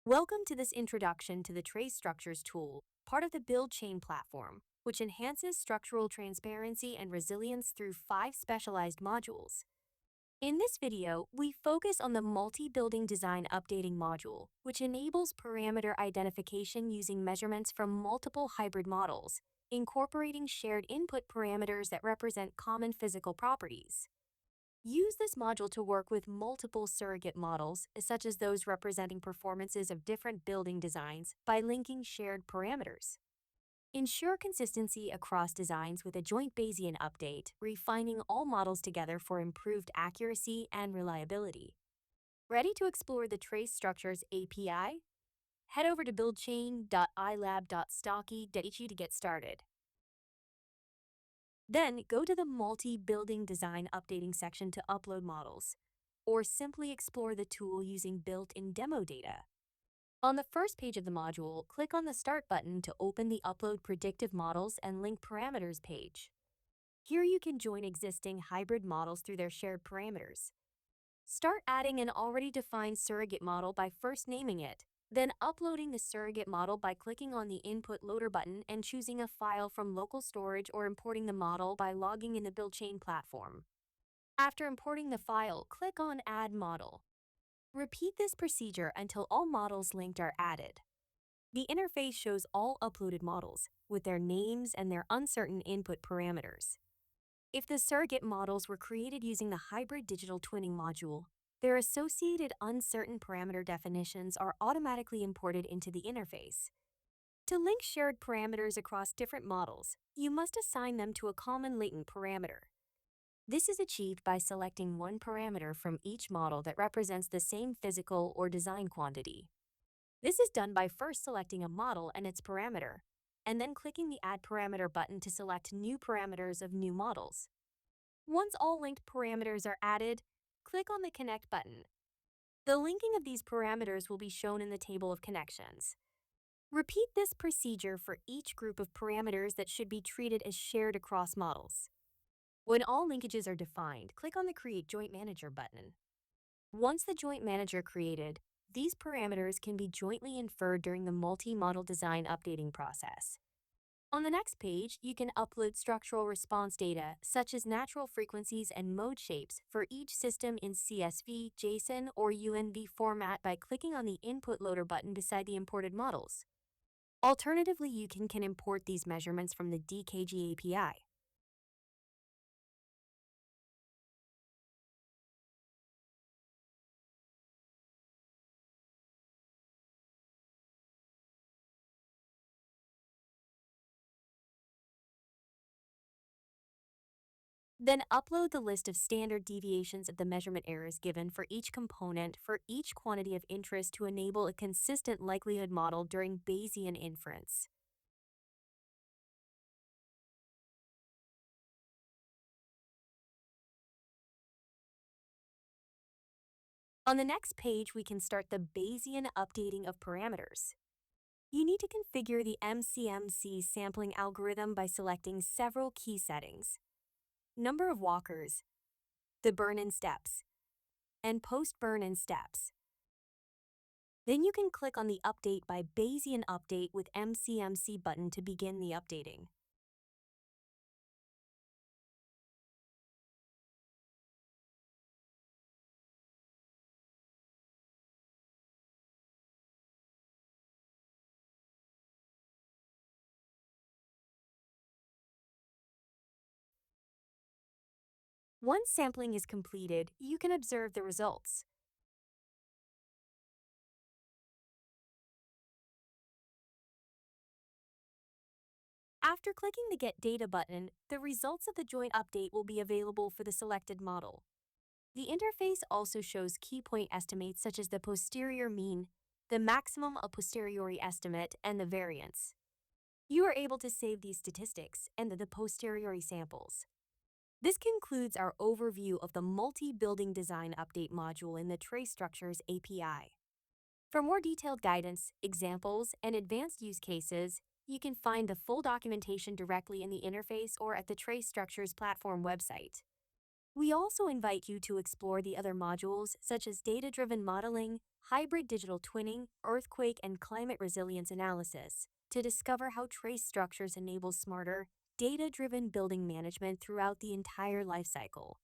Welcome to this introduction to the Trace Structures tool, part of the Build Chain platform, which enhances structural transparency and resilience through 5 specialized modules. In this video, we focus on the Multi-Building Design Updating module, which enables parameter identification using measurements from multiple hybrid models, incorporating shared input parameters that represent common physical properties. Use this module to work with multiple surrogate models, such as those representing performances of different building designs, by linking shared parameters. Ensure consistency across designs with a joint Bayesian update, refining all models together for improved accuracy and reliability. Ready to explore the Trace Structures API? Head over to buildchain.ilab.SZTAKI to get started. Then go to the Multi-Building Design Updating section to upload models, or simply explore the tool using built-in demo data. On the first page of the module, click on the Start button to open the Upload Predictive Models and Link Parameters page. Here you can join existing hybrid models through their shared parameters. Start adding an already defined surrogate model by first naming it, then uploading the surrogate model by clicking on the Input Loader button and choosing a file from local storage, or importing the model by logging in the BuildChain platform. After importing the file, click on Add Model. Repeat this procedure until all models linked are added. The interface shows all uploaded models, with their names and their uncertain input parameters. If the surrogate models were created using the Hybrid Digital Twinning module, their associated uncertain parameter definitions are automatically imported into the interface. To link shared parameters across different models, you must assign them to a common latent parameter. This is achieved by selecting one parameter from each model that represents the same physical or design quantity. This is done by first selecting a model and its parameter, and then clicking the Add Parameter button to select new parameters of new models. Once all linked parameters are added, click on the Connect button. The linking of these parameters will be shown in the table of connections. Repeat this procedure for each group of parameters that should be treated as shared across models. When all linkages are defined, click on the Create Joint Manager button. Once the Joint Manager created, these parameters can be jointly inferred during the multi-model design updating process. On the next page, you can upload structural response data, such as natural frequencies and mode shapes, for each system in CSV, JSON, or UNV format by clicking on the Input Loader button beside the imported models. Alternatively, you can import these measurements from the DKG API. Then upload the list of standard deviations of the measurement errors given for each component for each quantity of interest to enable a consistent likelihood model during Bayesian inference. On the next page, we can start the Bayesian updating of parameters. You need to configure the MCMC sampling algorithm by selecting several key settings: number of walkers, the burn-in steps, and post-burn-in steps. Then you can click on the Update by Bayesian Update with MCMC button to begin the updating. Once sampling is completed, you can observe the results. After clicking the Get Data button, the results of the joint update will be available for the selected model. The interface also shows key point estimates such as the posterior mean, the maximum a posteriori estimate, and the variance. You are able to save these statistics and the posteriori samples. This concludes our overview of the Multi-Building Design Update module in the Trace Structures API. For more detailed guidance, examples, and advanced use cases, you can find the full documentation directly in the interface or at the Trace Structures platform website. We also invite you to explore the other modules such as data-driven modeling, hybrid digital twinning, earthquake and climate resilience analysis to discover how trace structures enable smarter, data-driven building management throughout the entire lifecycle.